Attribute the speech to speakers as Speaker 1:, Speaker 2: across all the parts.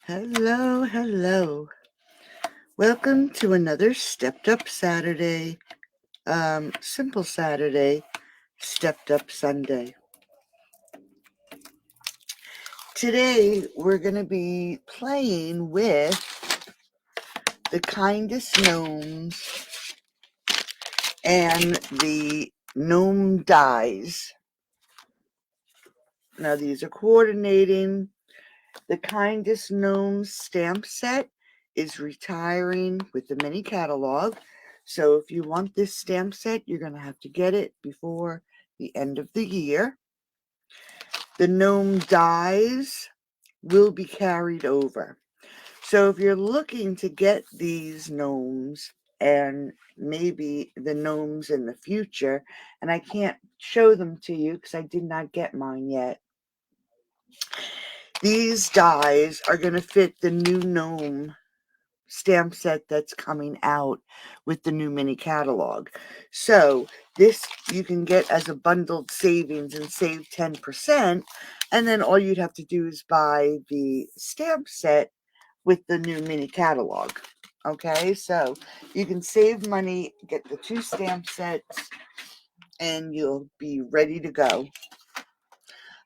Speaker 1: Hello, hello. Welcome to another Stepped Up Saturday, Simple Saturday, Stepped Up Sunday. Today we're going to be playing with the Kindest Gnomes and the Gnome Dies. Now these are coordinating. The Kindest Gnomes stamp set is retiring with the mini catalog. So if you want this stamp set, you're going to have to get it before the end of the year. The Gnome Dies will be carried over. So if you're looking to get these gnomes and maybe the gnomes in the future, and I can't show them to you because I did not get mine yet, these dies are going to fit the new gnome stamp set that's coming out with the new mini catalog. So this you can get as a bundled savings and save 10%. And then all you'd have to do is buy the stamp set with the new mini catalog. Okay, so you can save money, get the two stamp sets, and you'll be ready to go.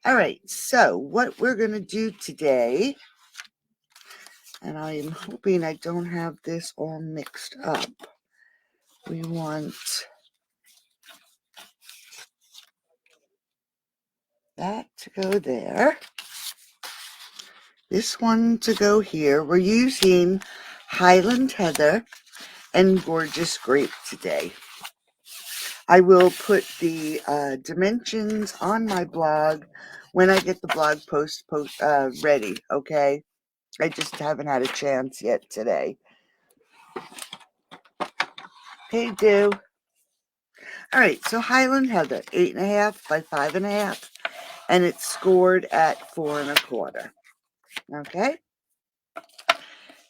Speaker 1: All right, so what we're going to do today, and I am hoping I don't have this all mixed up. We want that to go there. This one to go here. We're using Highland Heather and Gorgeous Grape today. I will put the dimensions on my blog when I get the blog post ready, okay? I just haven't had a chance yet today. Hey, do. All right, so Highland Heather, 8.5 by 5.5, and it's scored at 4 1/4. Okay.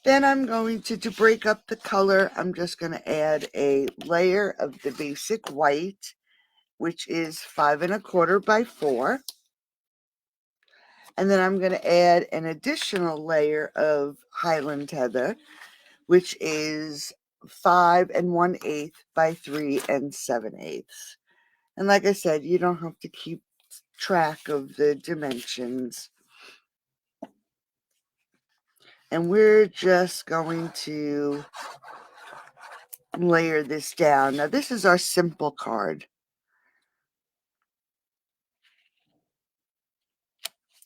Speaker 1: Then I'm going to break up the color, I'm just going to add a layer of the basic white, which is 5 1/4 by 4. And then I'm going to add an additional layer of Highland Heather, which is 5 1/8 by 3 7/8. And like I said, you don't have to keep track of the dimensions. And we're just going to layer this down. Now this is our simple card.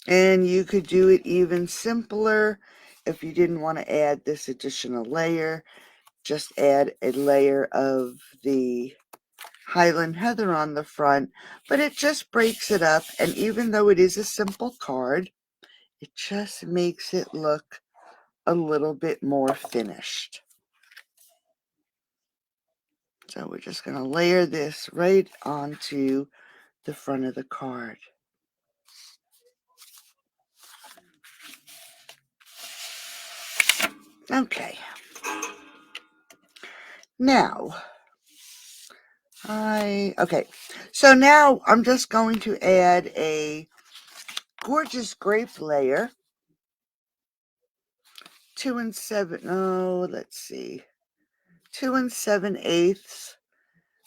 Speaker 1: And you could do it even simpler if you didn't want to add this additional layer. Just add a layer of the Highland Heather on the front, but it just breaks it up. And even though it is a simple card, it just makes it look a little bit more finished. So we're just going to layer this right onto the front of the card. Okay. Now, so now I'm just going to add a Gorgeous Grape layer. 2 7/8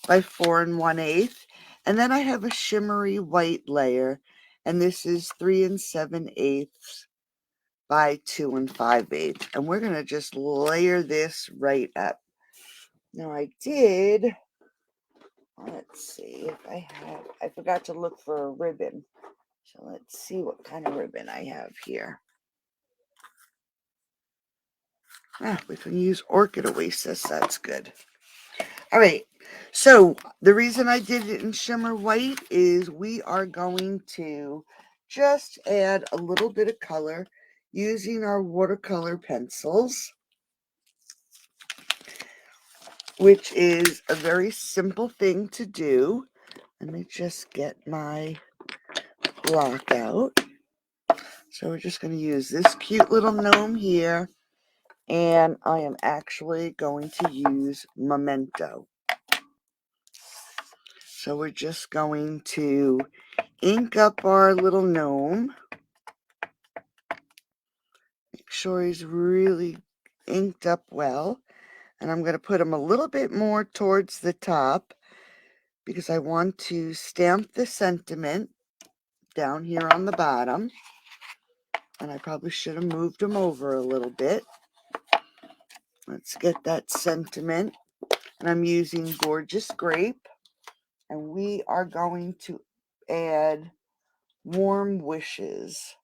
Speaker 1: by 4 1/8. And then I have a shimmery white layer, and this is 3 7/8 by 2 5/8. And we're going to just layer this right up. Now let's see if I forgot to look for a ribbon. So let's see what kind of ribbon I have here. We can use Orchid Oasis. That's good. All right. So the reason I did it in shimmer white is we are going to just add a little bit of color using our watercolor pencils, which is a very simple thing to do. Let me just get my block out. So we're just going to use this cute little gnome here, and I am actually going to use Memento. So we're just going to ink up our little gnome. Make sure he's really inked up well. And I'm going to put him a little bit more towards the top because I want to stamp the sentiment down here on the bottom. And I probably should have moved him over a little bit. Let's get that sentiment. And I'm using Gorgeous Grape. And we are going to add Warm Wishes.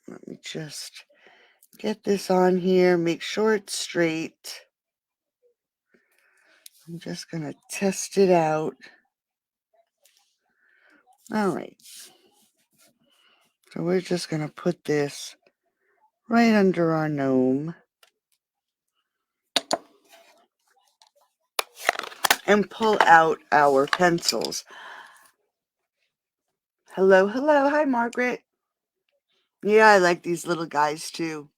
Speaker 1: Let me just get this on here, make sure it's straight. I'm just going to test it out. All right. So we're just going to put this right under our gnome. And pull out our pencils. Hello, hello. Hi, Margaret. Yeah, I like these little guys too.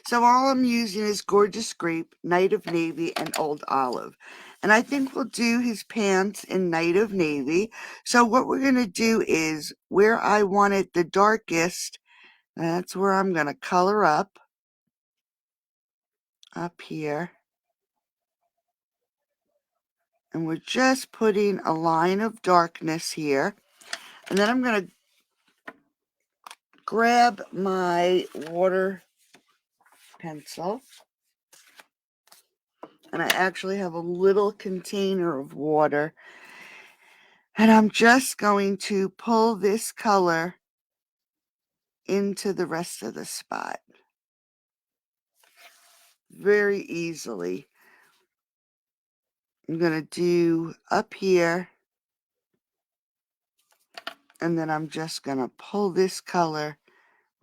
Speaker 1: So all I'm using is Gorgeous Grape, Night of Navy, and Old Olive. And I think we'll do his pants in Night of Navy. So what we're going to do is where I want it the darkest, that's where I'm going to color up here. And we're just putting a line of darkness here. And then I'm going to grab my water pencil. And I actually have a little container of water. And I'm just going to pull this color into the rest of the spot very easily. I'm going to do up here, and then I'm just going to pull this color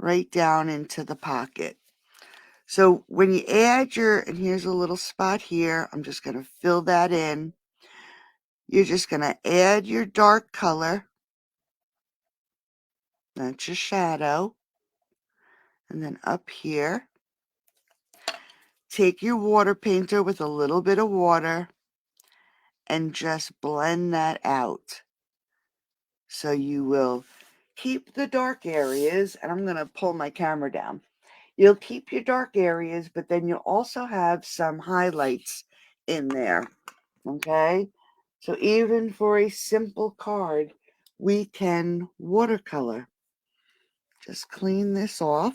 Speaker 1: right down into the pocket. So when you add and here's a little spot here, I'm just going to fill that in. You're just going to add your dark color. That's your shadow. And then up here, take your water painter with a little bit of water and just blend that out. So you will keep the dark areas, and I'm going to pull my camera down. You'll keep your dark areas, but then you'll also have some highlights in there, okay? So even for a simple card, we can watercolor. Just clean this off.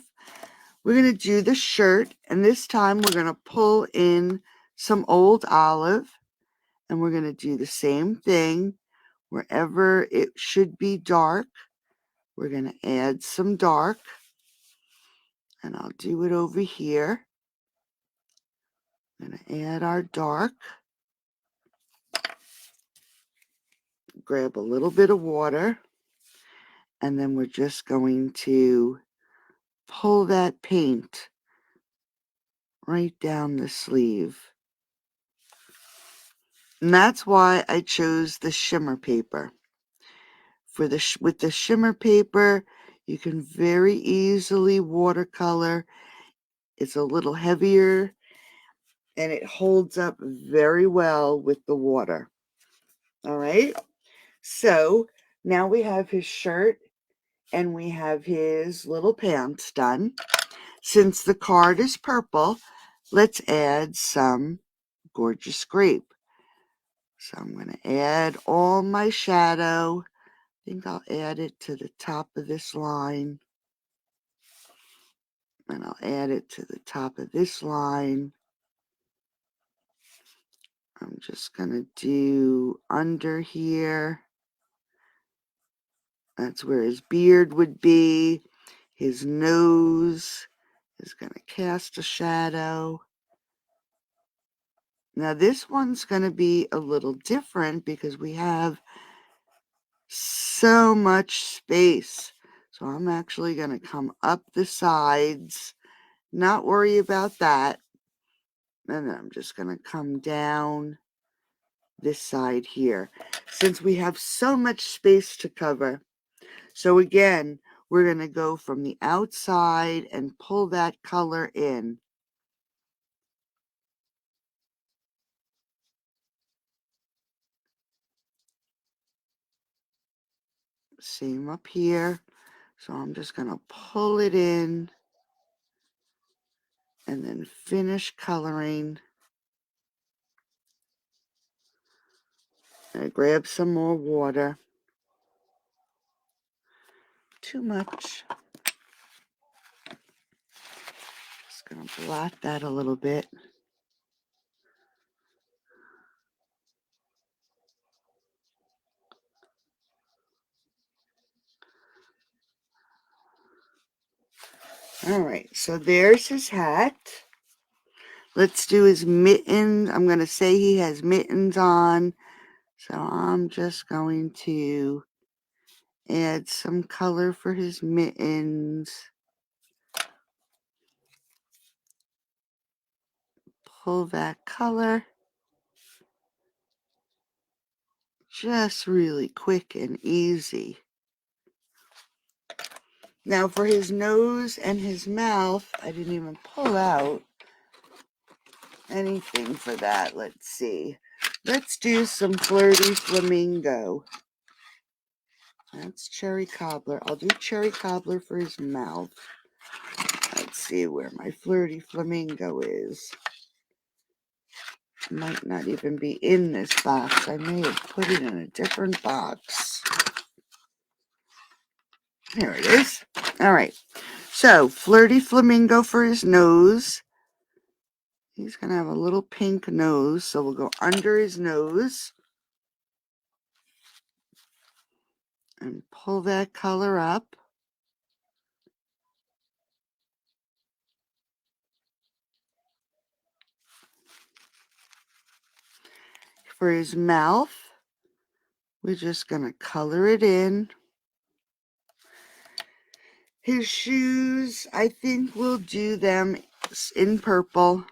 Speaker 1: We're going to do the shirt, and this time we're going to pull in some Old Olive, and we're going to do the same thing. Wherever it should be dark, we're going to add some dark, and I'll do it over here. I'm going to add our dark, grab a little bit of water, and then we're just going to pull that paint right down the sleeve. And that's why I chose the shimmer paper. With the shimmer paper, you can very easily watercolor. It's a little heavier, and it holds up very well with the water. All right, so now we have his shirt and we have his little pants done. Since the card is purple, let's add some Gorgeous Grape. So I'm going to add all my shadow. I think I'll add it to the top of this line. And I'll add it to the top of this line. I'm just going to do under here. That's where his beard would be. His nose is going to cast a shadow. Now this one's going to be a little different because we have so much space. So I'm actually going to come up the sides, not worry about that. And then I'm just going to come down this side here, since we have so much space to cover. So again, we're going to go from the outside and pull that color in. Same up here. So I'm just going to pull it in and then finish coloring. I grab some more water. Too much. Just going to blot that a little bit. All right, so there's his hat. Let's do his mittens. I'm going to say he has mittens on. So I'm just going to add some color for his mittens. Pull that color. Just really quick and easy. Now for his nose and his mouth, I didn't even pull out anything for that. Let's see. Let's do some Flirty Flamingo. That's cherry cobbler. I'll do cherry cobbler for his mouth. Let's see where my Flirty Flamingo is. Might not even be in this box. I may have put it in a different box. Here it is. All right. So, Flirty Flamingo for his nose. He's going to have a little pink nose, so we'll go under his nose and pull that color up. For his mouth, we're just going to color it in. His shoes, I think we'll do them in purple.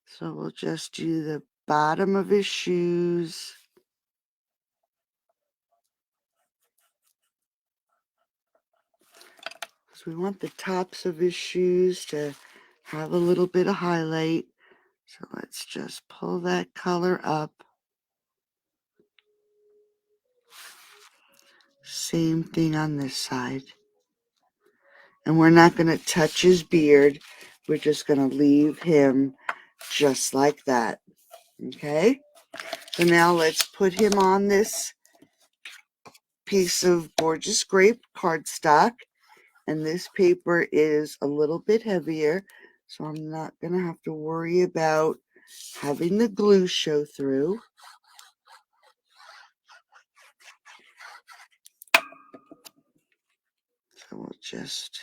Speaker 1: So we'll just do the bottom of his shoes. So we want the tops of his shoes to have a little bit of highlight. So let's just pull that color up. Same thing on this side. And we're not going to touch his beard. We're just going to leave him just like that. Okay? So now let's put him on this piece of gorgeous grape cardstock. And this paper is a little bit heavier, so I'm not going to have to worry about having the glue show through. So we'll just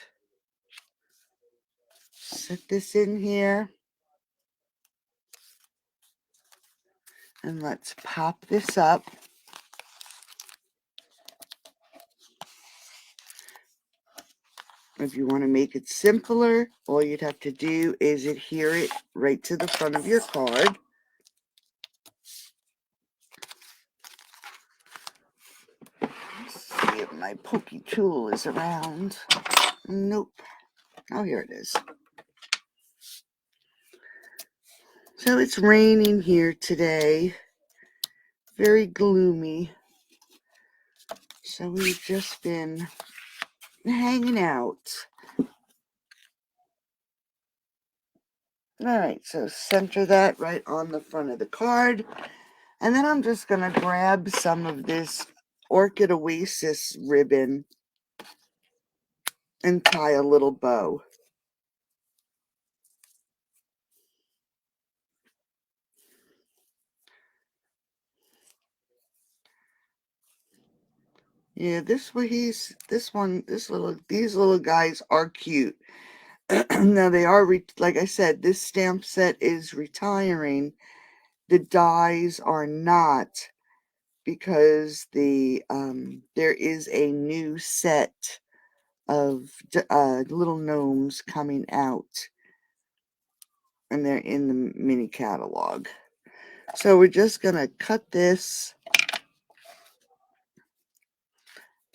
Speaker 1: set this in here. And let's pop this up. If you want to make it simpler, all you'd have to do is adhere it right to the front of your card. Let's see if my pokey tool is around. Nope. Oh, here it is. So it's raining here today. Very gloomy. So we've just been hanging out. All right, so center that right on the front of the card. And then I'm just going to grab some of this Orchid Oasis ribbon and tie a little bow. Yeah, these little guys are cute. Now they are, like I said, this stamp set is retiring. The dies are not, because there is a new set of little gnomes coming out, and they're in the mini catalog. So we're just gonna cut this.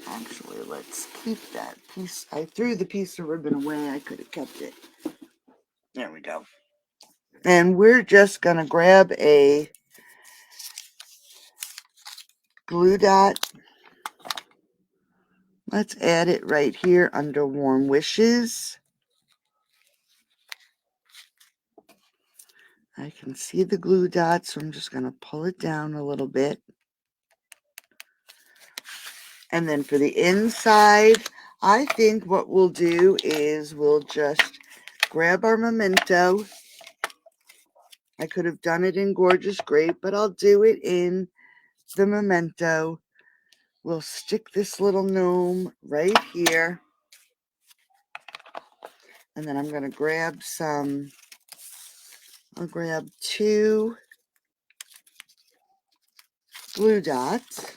Speaker 1: Actually, let's keep that piece. I threw the piece of ribbon away. I could have kept it. There we go. And we're just gonna grab a glue dot. Let's add it right here under Warm Wishes. I can see the glue dot, so I'm just going to pull it down a little bit. And then for the inside, I think what we'll do is we'll just grab our memento. I could have done it in Gorgeous Grape, but I'll do it in the memento. We'll stick this little gnome right here. And then I'm going to grab I'll grab 2 glue dots.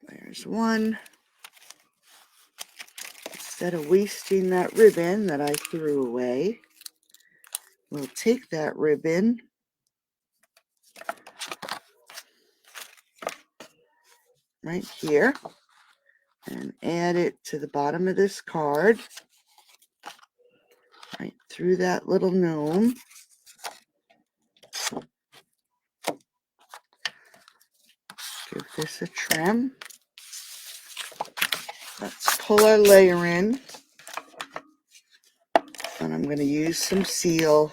Speaker 1: There's one. Instead of wasting that ribbon that I threw away, we'll take that ribbon right here and add it to the bottom of this card, right through that little gnome. Give this a trim. Let's pull our layer in. And I'm going to use some seal.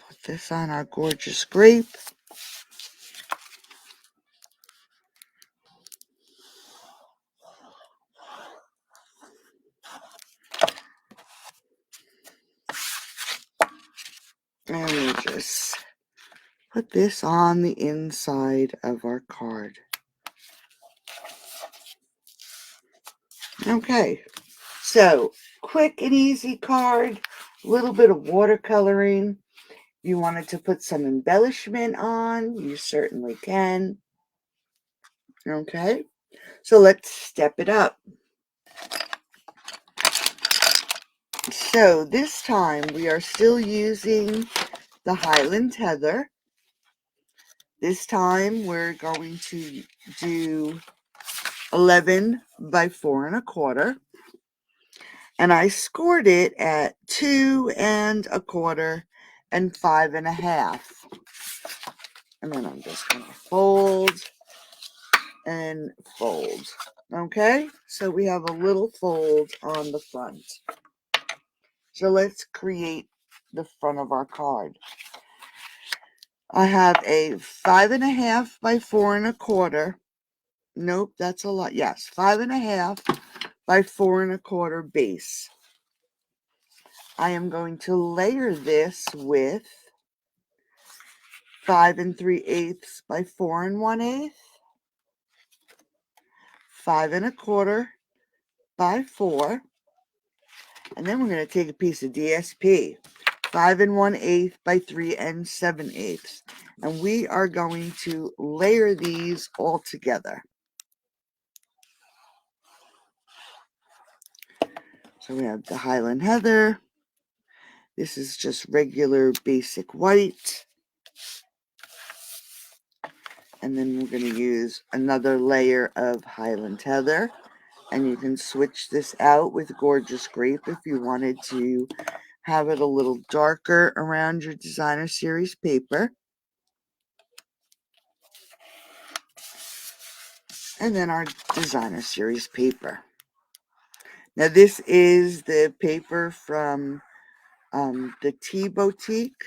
Speaker 1: Put this on our Gorgeous Grape. And we'll just put this on the inside of our card. Okay, so quick and easy card, a little bit of watercoloring. You wanted to put some embellishment on, you certainly can. Okay, so let's step it up. So this time we are still using the Highland Heather. This time we're going to do 11 by 4 1/4. And I scored it at 2 1/4 and 5 1/2. And then I'm just going to fold and fold. Okay, so we have a little fold on the front. So let's create the front of our card. I have a 5 1/2 by 4 1/4. Nope, that's a lot. Yes, 5 1/2 by 4 1/4 base. I am going to layer this with 5 3/8 by 4 1/8, 5 1/4 by 4, and then we're going to take a piece of DSP, 5 1/8 by 3 7/8, and we are going to layer these all together. So we have the Highland Heather. This is just regular basic white. And then we're going to use another layer of Highland Heather. And you can switch this out with Gorgeous Grape if you wanted to have it a little darker around your Designer Series paper. And then our Designer Series paper. Now this is the paper from the Tea Boutique.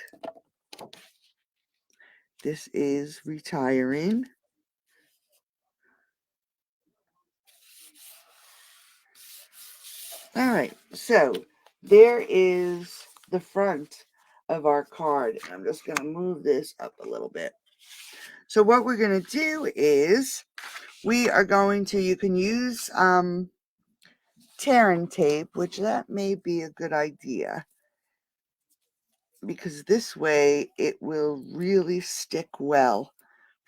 Speaker 1: This is Retiring. All right, so there is the front of our card. I'm just going to move this up a little bit. So what we're going to do is we are going to, you can use tear and tape, which that may be a good idea, because this way it will really stick well.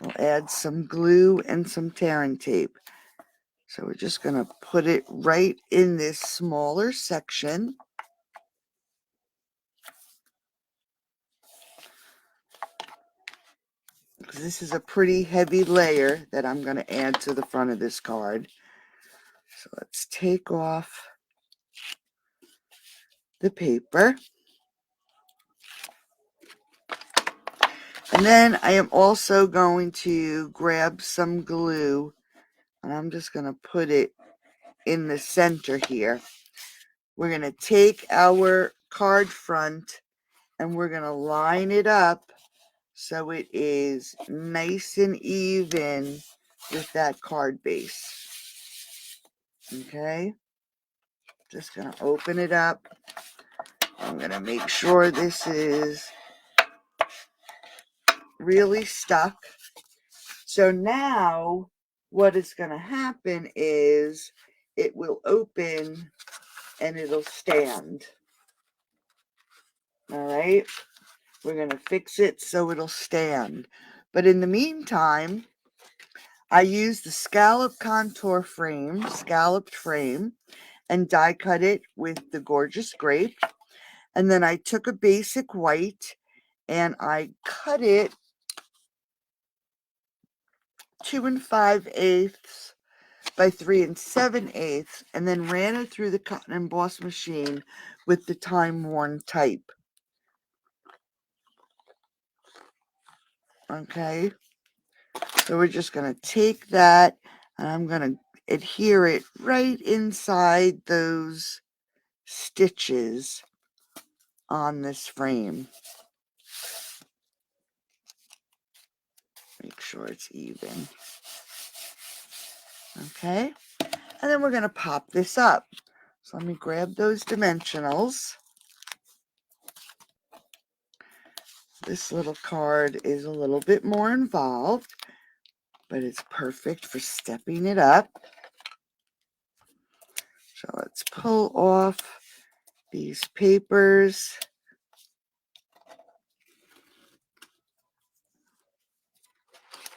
Speaker 1: We'll add some glue and some tear and tape. So we're just going to put it right in this smaller section. Because this is a pretty heavy layer that I'm going to add to the front of this card. So let's take off the paper. And then I am also going to grab some glue, and I'm just going to put it in the center here. We're going to take our card front and we're going to line it up so it is nice and even with that card base. Okay, just going to open it up. I'm going to make sure this is really stuck. So now what is going to happen is it will open and it'll stand. All right, we're going to fix it so it'll stand. But in the meantime, I used the scalloped frame, and die cut it with the gorgeous grape. And then I took a basic white and I cut it 2 5/8 by 3 7/8, and then ran it through the cut and emboss machine with the time-worn type. Okay, so we're just going to take that and I'm going to adhere it right inside those stitches on this frame. Make sure it's even. Okay, and then we're going to pop this up. So let me grab those dimensionals. This little card is a little bit more involved, but it's perfect for stepping it up. So let's pull off these papers.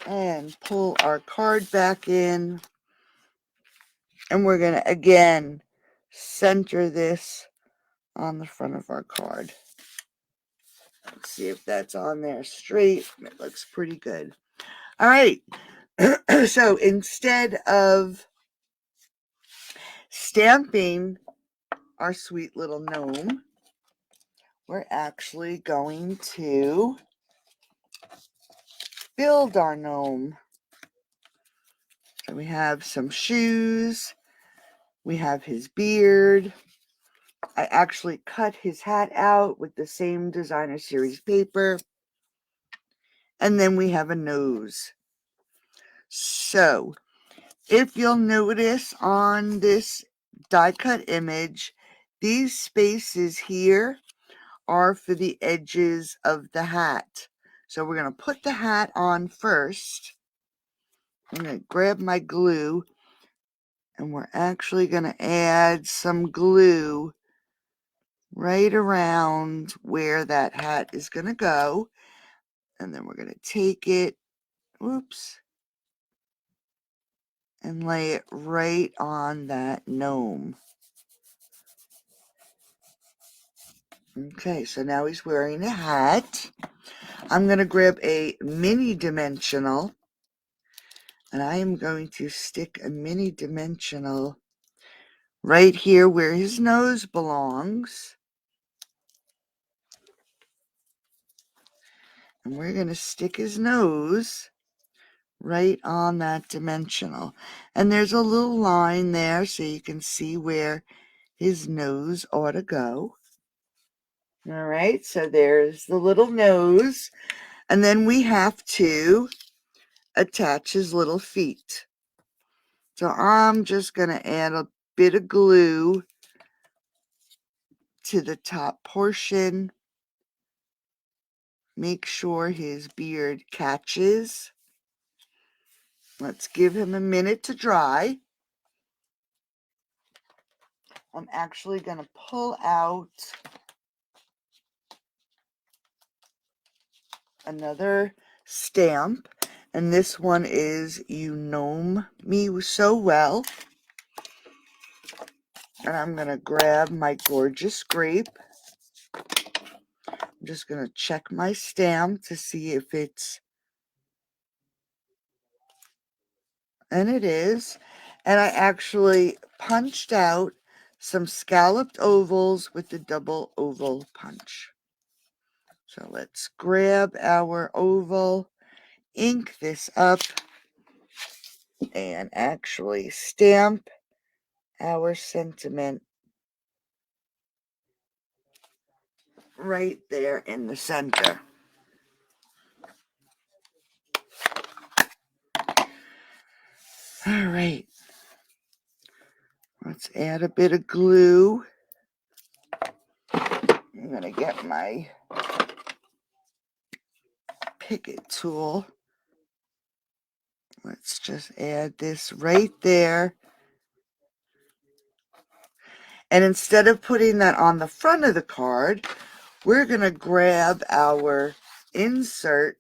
Speaker 1: And pull our card back in. And we're going to, again, center this on the front of our card. Let's see if that's on there straight. It looks pretty good. All right. So instead of stamping our sweet little gnome, we're actually going to build our gnome. So we have some shoes. We have his beard. I actually cut his hat out with the same designer series paper. And then we have a nose. So if you'll notice on this die cut image, these spaces here are for the edges of the hat. So we're going to put the hat on first. I'm going to grab my glue and we're actually going to add some glue right around where that hat is going to go. And then we're going to take it, whoops, and lay it right on that gnome. Okay, so now he's wearing a hat. I'm going to grab a mini dimensional, and I am going to stick a mini dimensional right here where his nose belongs. And we're going to stick his nose right on that dimensional. And there's a little line there so you can see where his nose ought to go. All right, so there's the little nose. And then we have to attach his little feet. So I'm just going to add a bit of glue to the top portion. Make sure his beard catches. Let's give him a minute to dry. I'm actually going to pull out another stamp, and this one is "You Gnome Me So Well." And I'm going to grab my gorgeous grape. I'm just going to check my stamp to see if it's, and it is. And I actually punched out some scalloped ovals with the double oval punch. So let's grab our oval, ink this up, and actually stamp our sentiment right there in the center. All right, let's add a bit of glue. I'm going to get my Picket tool. Let's just add this right there. And instead of putting that on the front of the card, we're going to grab our insert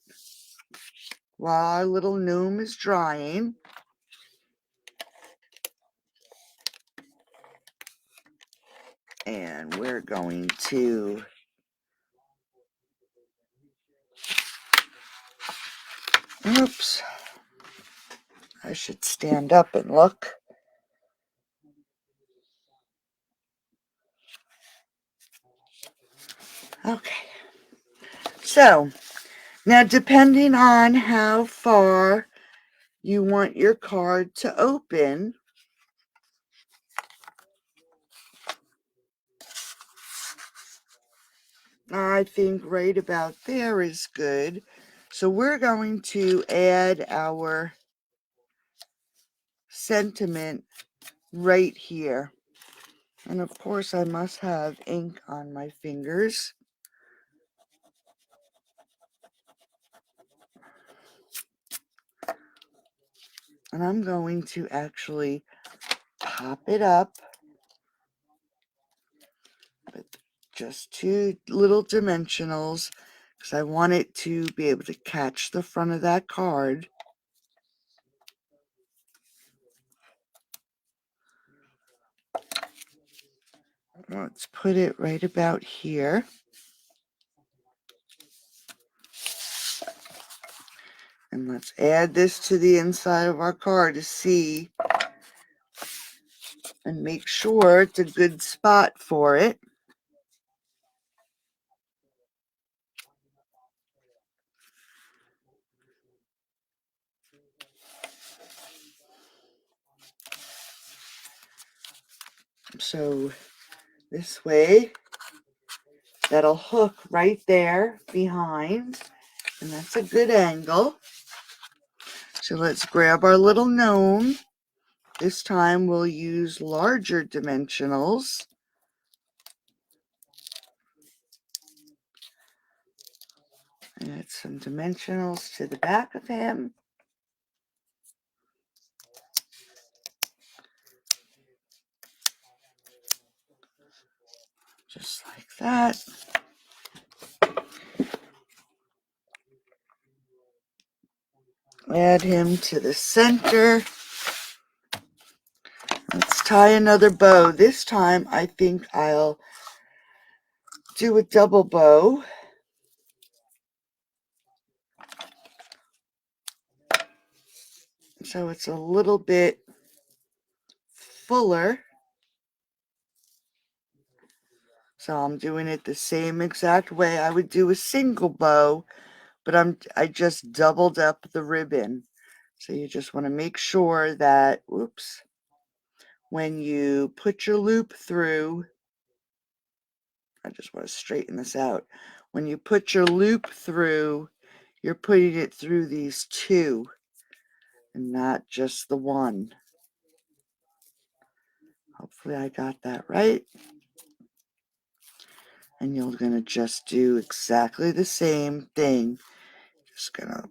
Speaker 1: while our little gnome is drying. And we're going to oops, I should stand up and look. Okay, so now depending on how far you want your card to open, I think right about there is good. So we're going to add our sentiment right here. And of course I must have ink on my fingers. And I'm going to actually pop it up with just 2 little dimensionals because I want it to be able to catch the front of that card. Let's put it right about here. And let's add this to the inside of our card to see and make sure it's a good spot for it. So this way, that'll hook right there behind, and that's a good angle. So let's grab our little gnome. This time we'll use larger dimensionals. Add some dimensionals to the back of him. Just like that. Add him to the center. Let's tie another bow. This time I think I'll do a double bow. So it's a little bit fuller. So I'm doing it the same exact way I would do a single bow, but I just doubled up the ribbon. So you just want to make sure that, whoops, when you put your loop through, I just want to straighten this out. When you put your loop through, you're putting it through these 2 and not just the 1. Hopefully I got that right. And you're going to just do exactly the same thing. Just going to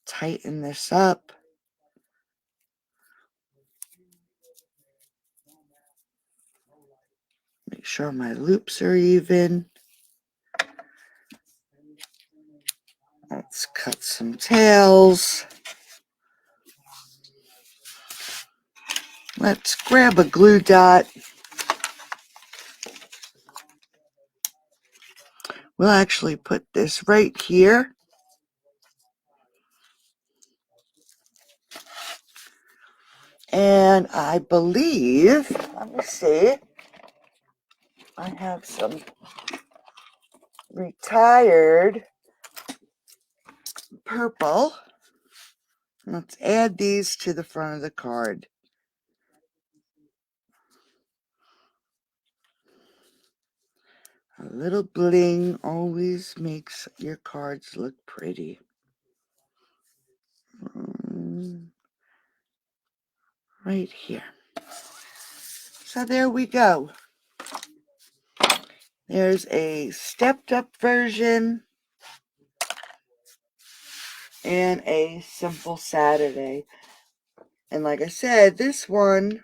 Speaker 1: tighten this up. Make sure my loops are even. Let's cut some tails. Let's grab a glue dot. We'll actually put this right here. And I believe, let me see, I have some retired purple. Let's add these to the front of the card. A little bling always makes your cards look pretty. Right here. So there we go. There's a stepped up version and a simple Saturday. And like I said, this one,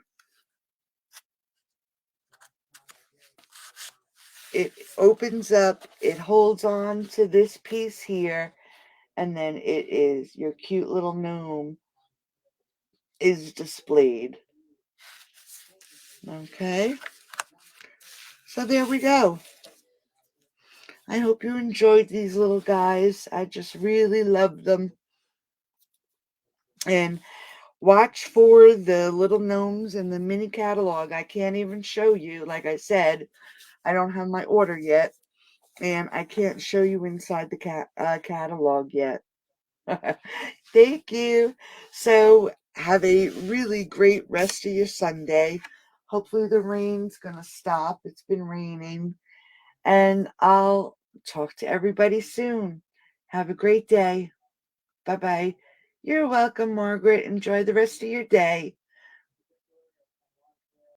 Speaker 1: it opens up, it holds on to this piece here, and then it is your cute little gnome is displayed. Okay, so there we go. I hope you enjoyed these little guys. I just really love them. And watch for the little gnomes in the mini catalog. I can't even show you. Like I said, I don't have my order yet, and I can't show you inside the catalog yet. Thank you. So have a really great rest of your Sunday. Hopefully the rain's going to stop. It's been raining. And I'll talk to everybody soon. Have a great day. Bye-bye. You're welcome, Margaret. Enjoy the rest of your day.